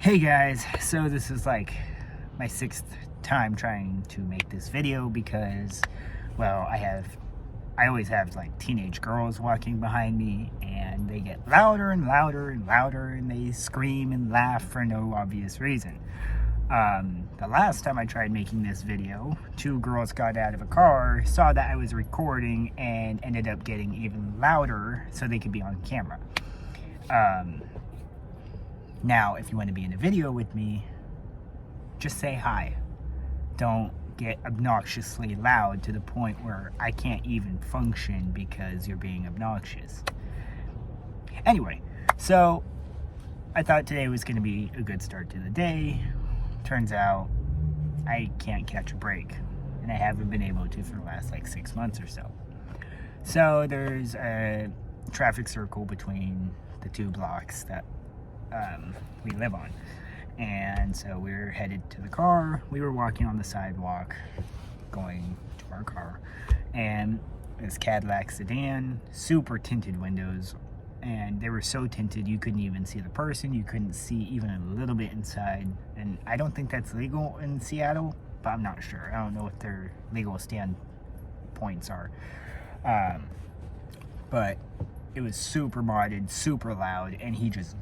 Hey guys, so this is like my 6th time trying to make this video because, well, I always have like teenage girls walking behind me and they get louder and louder and louder and they scream and laugh for no obvious reason. The last time I tried making this video, 2 girls got out of a car, saw that I was recording, and ended up getting even louder so they could be on camera. Now, if you want to be in a video with me, just say hi. Don't get obnoxiously loud to the point where I can't even function because you're being obnoxious. Anyway, so I thought today was going to be a good start to the day. Turns out I can't catch a break, and I haven't been able to for the last like 6 months or so. So there's a traffic circle between the 2 blocks that we live on, and so we're headed to the car. We were walking on the sidewalk going to our car, and this Cadillac sedan, super tinted windows, and they were so tinted you couldn't even see the person. You couldn't see even a little bit inside, and I don't think that's legal in Seattle, but I'm not sure. I don't know what their legal standpoints are, but it was super modded, super loud, and he just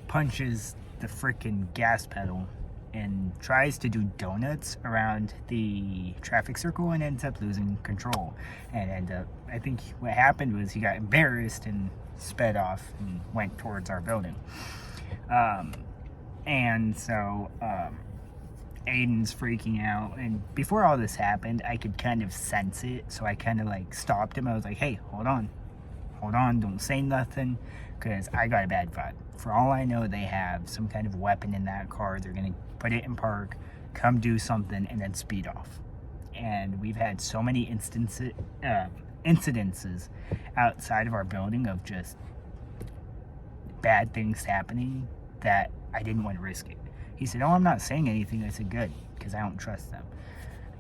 punches the freaking gas pedal and tries to do donuts around the traffic circle and ends up losing control. And I think what happened was he got embarrassed and sped off and went towards our building. And so Aiden's freaking out, and before all this happened I could kind of sense it, so I kind of like stopped him. I was like, hey, hold on, don't say nothing, because I got a bad vibe. For all I know, they have some kind of weapon in that car. They're gonna put it in park, come do something, and then speed off. And we've had so many incidences outside of our building of just bad things happening that I didn't want to risk it. He said, oh, I'm not saying anything. I said, good, because I don't trust them.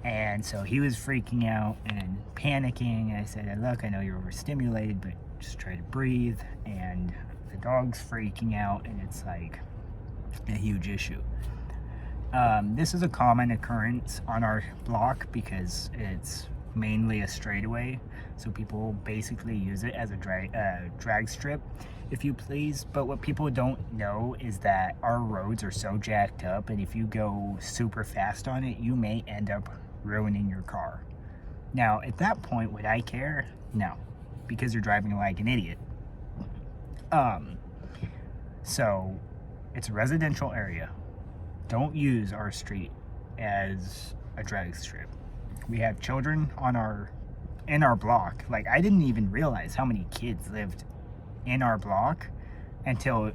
And so he was freaking out and panicking. And I said, look, I know you're overstimulated, but just try to breathe. And the dog's freaking out, and it's like a huge issue. This is a common occurrence on our block because it's mainly a straightaway, so people basically use it as a drag strip, if you please. But what people don't know is that our roads are so jacked up, and if you go super fast on it, you may end up ruining your car. Now, at that point, would I care? No, because you're driving like an idiot. So it's a residential area. Don't use our street as a drag strip. We have children in our block. Like, I didn't even realize how many kids lived in our block until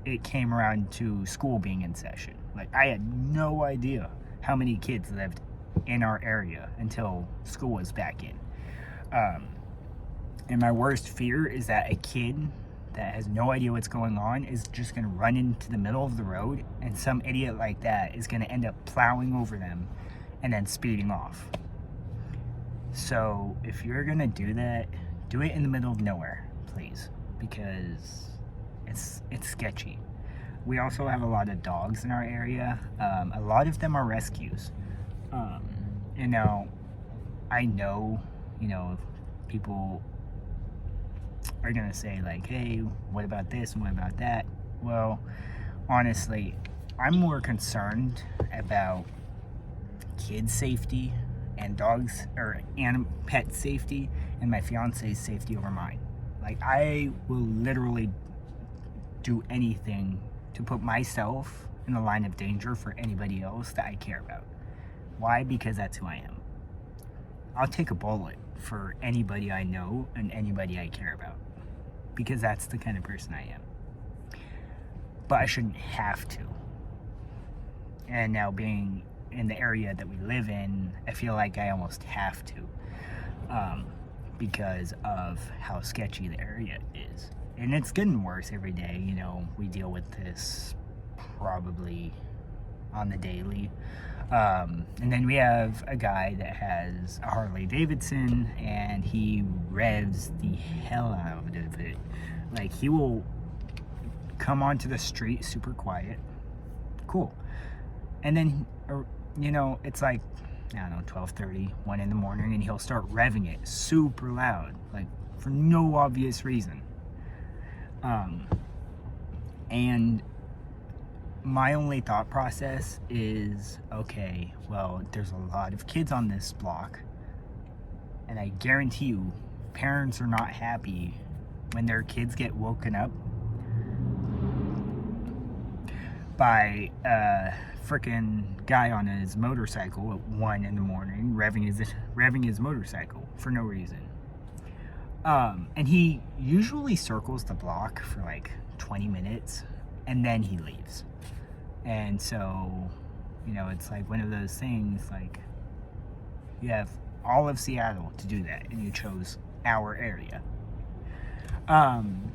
it came around to school being in session. Like, I had no idea how many kids lived in our area until school was back in. And my worst fear is that a kid that has no idea what's going on is just going to run into the middle of the road, and some idiot like that is going to end up plowing over them and then speeding off. So if you're going to do that, do it in the middle of nowhere, please, because it's sketchy. We also have a lot of dogs in our area. A lot of them are rescues. And now I know, people are gonna say like, hey, what about this and what about that? Well, honestly, I'm more concerned about kids' safety and dogs and pet safety and my fiance's safety over mine. Like, I will literally do anything to put myself in the line of danger for anybody else that I care about. Why? Because that's who I am. I'll take a bullet for anybody I know and anybody I care about, because that's the kind of person I am. But I shouldn't have to. And now, being in the area that we live in, I feel like I almost have to, because of how sketchy the area is. And it's getting worse every day. We deal with this probably on the daily. And then we have a guy that has a Harley Davidson, and he revs the hell out of it. Like, he will come onto the street super quiet, cool. And then, it's like, I don't know, 12:30, 1 in the morning, and he'll start revving it super loud, like for no obvious reason. And my only thought process is, okay, well, there's a lot of kids on this block, and I guarantee you, parents are not happy when their kids get woken up by a freaking guy on his motorcycle at 1 in the morning, revving his motorcycle for no reason. And he usually circles the block for like 20 minutes, and then he leaves. And so, it's like one of those things, like, you have all of Seattle to do that, and you chose our area. And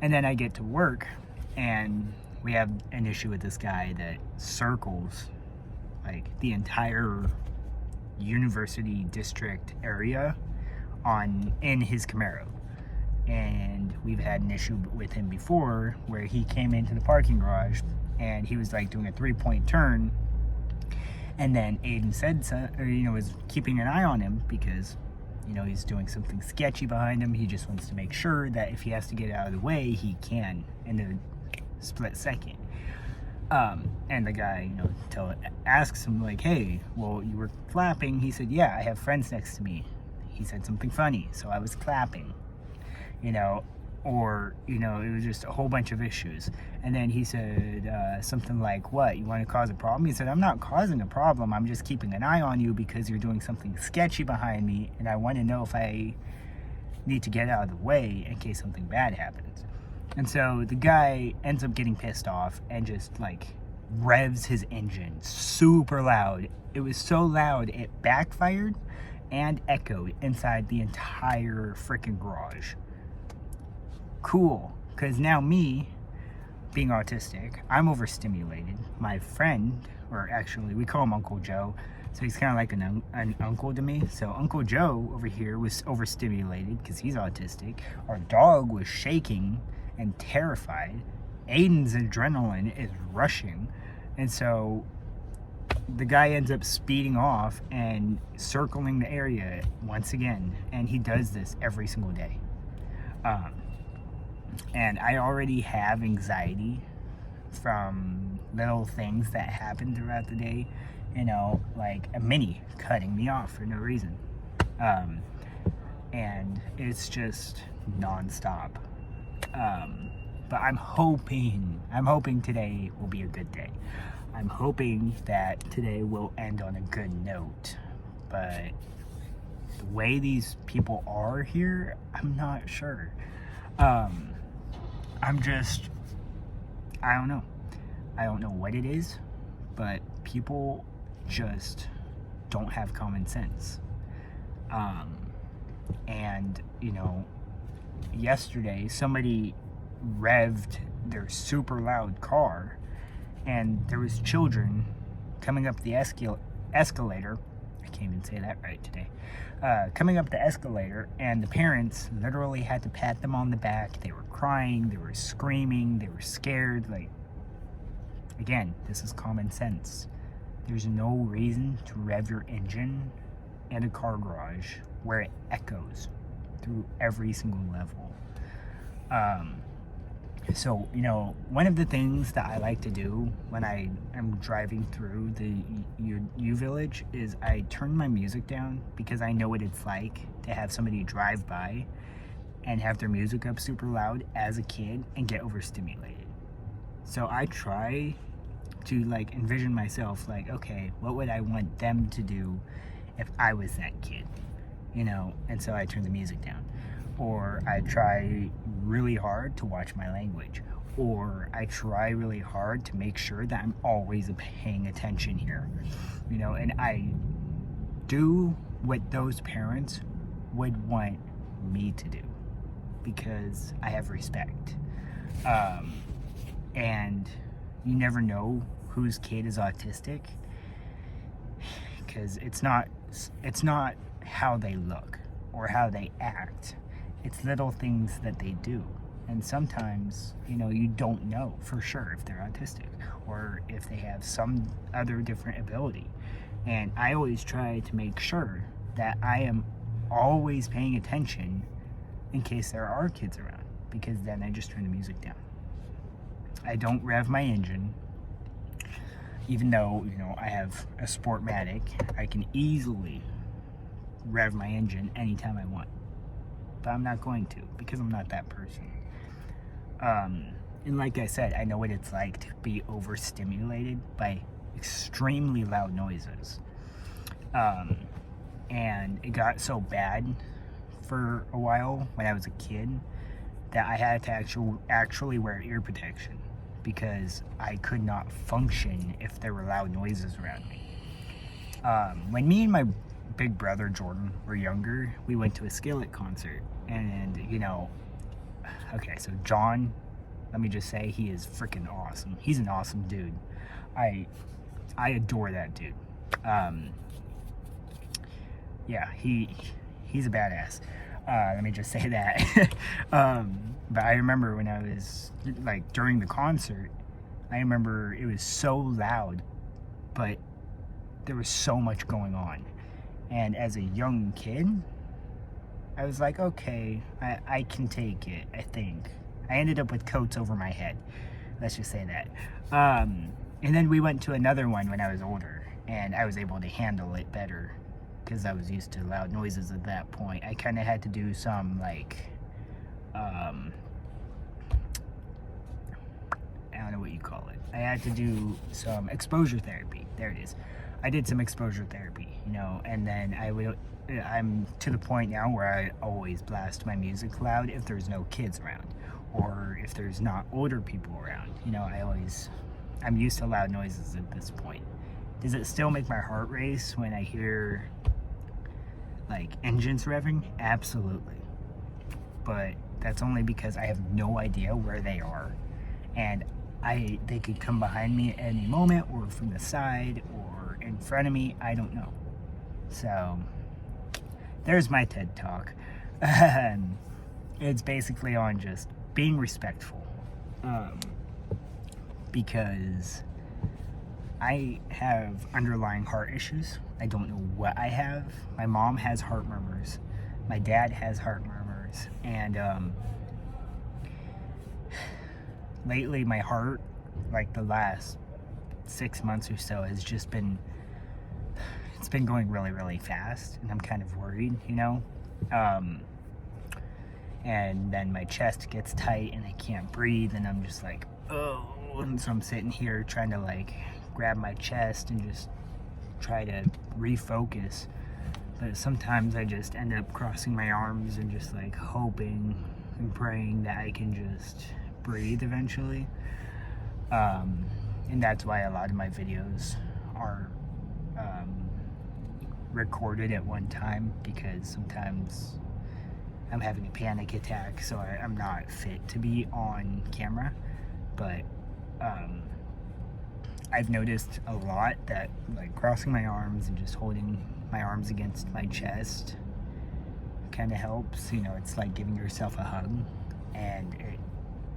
then I get to work, and we have an issue with this guy that circles, like, the entire university district area in his Camaro. And we've had an issue with him before where he came into the parking garage and he was like doing a 3-point turn, and then Aidan said was keeping an eye on him because he's doing something sketchy behind him. He just wants to make sure that if he has to get out of the way, he can in a split second. And the guy asks him, like, hey, well, you were clapping. He said, yeah, I have friends next to me. He said something funny, so I was clapping. Or it was just a whole bunch of issues. And then he said something like, what, you want to cause a problem? He said, I'm not causing a problem, I'm just keeping an eye on you because you're doing something sketchy behind me, and I want to know if I need to get out of the way in case something bad happens. And so the guy ends up getting pissed off and just like revs his engine super loud. It was so loud it backfired and echoed inside the entire freaking garage. Cool, because now me, being autistic, I'm overstimulated. My friend, or actually we call him Uncle Joe, so he's kind of like an uncle to me. So Uncle Joe over here was overstimulated because he's autistic. Our dog was shaking and terrified. Aidan's adrenaline is rushing, and so the guy ends up speeding off and circling the area once again, and he does this every single day. And I already have anxiety from little things that happen throughout the day, like a mini cutting me off for no reason. And it's just nonstop. But I'm hoping today will be a good day. I'm hoping that today will end on a good note. But the way these people are here, I'm not sure. I don't know. I don't know what it is, but people just don't have common sense. And, yesterday somebody revved their super loud car, and there was children coming up the escalator. I can't even say that right today. Coming up the escalator, and the parents literally had to pat them on the back. They were crying, they were screaming, they were scared. Like, again, this is common sense. There's no reason to rev your engine in a car garage where it echoes through every single level. So, one of the things that I like to do when I am driving through the U Village is I turn my music down, because I know what it's like to have somebody drive by and have their music up super loud as a kid and get overstimulated. So I try to like envision myself like, okay, what would I want them to do if I was that kid? And so I turn the music down. Or I try really hard to watch my language. Or I try really hard to make sure that I'm always paying attention here. And I do what those parents would want me to do, because I have respect. And you never know whose kid is autistic, because it's not how they look or how they act. It's little things that they do. And sometimes, you don't know for sure if they're autistic or if they have some other different ability. And I always try to make sure that I am always paying attention in case there are kids around, because then I just turn the music down. I don't rev my engine, even though, I have a Sportmatic. I can easily rev my engine anytime I want, but I'm not going to, because I'm not that person. And like I said, I know what it's like to be overstimulated by extremely loud noises. And it got so bad for a while when I was a kid that I had to actually wear ear protection, because I could not function if there were loud noises around me. When me and my big brother Jordan were younger, we went to a Skillet concert, and okay, so John, let me just say, he is freaking awesome. He's an awesome dude. I adore that dude. Yeah, he's a badass. Let me just say that. But I remember when I was, like, during the concert, I remember it was so loud, but there was so much going on. And as a young kid, I was like, okay, I can take it, I think. I ended up with coats over my head. Let's just say that. And then we went to another one when I was older, and I was able to handle it better because I was used to loud noises at that point. I kind of had to do some, like, I don't know what you call it. I had to do some exposure therapy. There it is. I did some exposure therapy, and then I'm to the point now where I always blast my music loud if there's no kids around, or if there's not older people around. I'm used to loud noises at this point. Does it still make my heart race when I hear, like, engines revving? Absolutely. But that's only because I have no idea where they are, and they could come behind me at any moment, or from the side, or in front of me. I don't know. So there's my TED Talk. It's basically on just being respectful, because I have underlying heart issues. I don't know what I have. My mom has heart murmurs. My dad has heart murmurs. And lately my heart, like the last 6 months or so, has just been, it's been going really, really fast, and I'm kind of worried, and then my chest gets tight and I can't breathe, and I'm just like, oh, and so I'm sitting here trying to, like, grab my chest and just try to refocus, but sometimes I just end up crossing my arms and just, like, hoping and praying that I can just breathe eventually. And that's why a lot of my videos are recorded at one time, because sometimes I'm having a panic attack, so I'm not fit to be on camera. But I've noticed a lot that, like, crossing my arms and just holding my arms against my chest kind of helps. It's like giving yourself a hug, and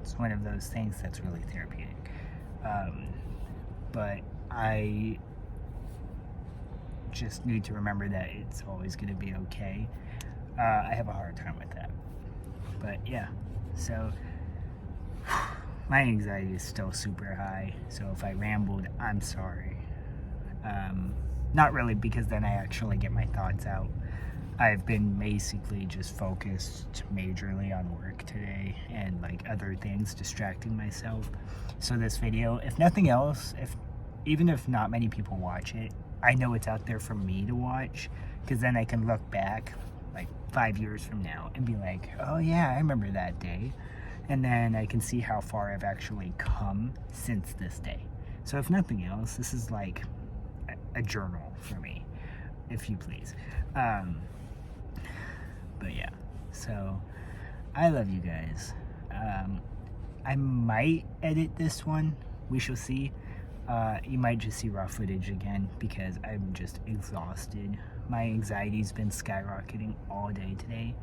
it's one of those things that's really therapeutic. But I just need to remember that it's always going to be okay. I have a hard time with that. But yeah, so my anxiety is still super high, so if I rambled, I'm sorry. Not really, because then I actually get my thoughts out. I've been basically just focused majorly on work today and, like, other things, distracting myself. So this video, if nothing else, even if not many people watch it, I know it's out there for me to watch, because then I can look back, like, 5 years from now and be like, oh yeah, I remember that day. And then I can see how far I've actually come since this day. So if nothing else, this is like a journal for me, if you please. But yeah, so I love you guys. I might edit this one. We shall see. You might just see raw footage again, because I'm just exhausted. My anxiety's been skyrocketing all day today,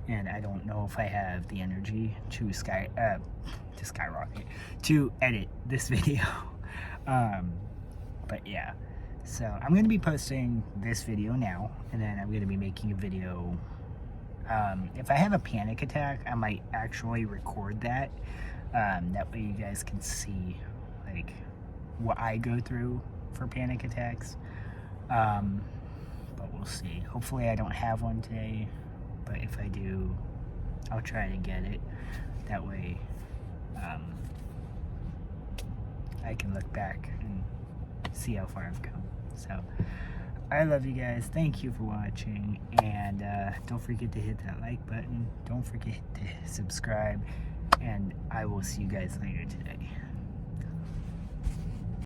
and I don't know if I have the energy to skyrocket, to edit this video. But yeah, so I'm going to be posting this video now, and then I'm going to be making a video. If I have a panic attack, I might actually record that. That way you guys can see like what I go through for panic attacks. But we'll see. Hopefully I don't have one today, but if I do, I'll try to get it. That way I can look back and see how far I've come. So I love you guys. Thank you for watching, and don't forget to hit that like button. Don't forget to subscribe, and I will see you guys later today.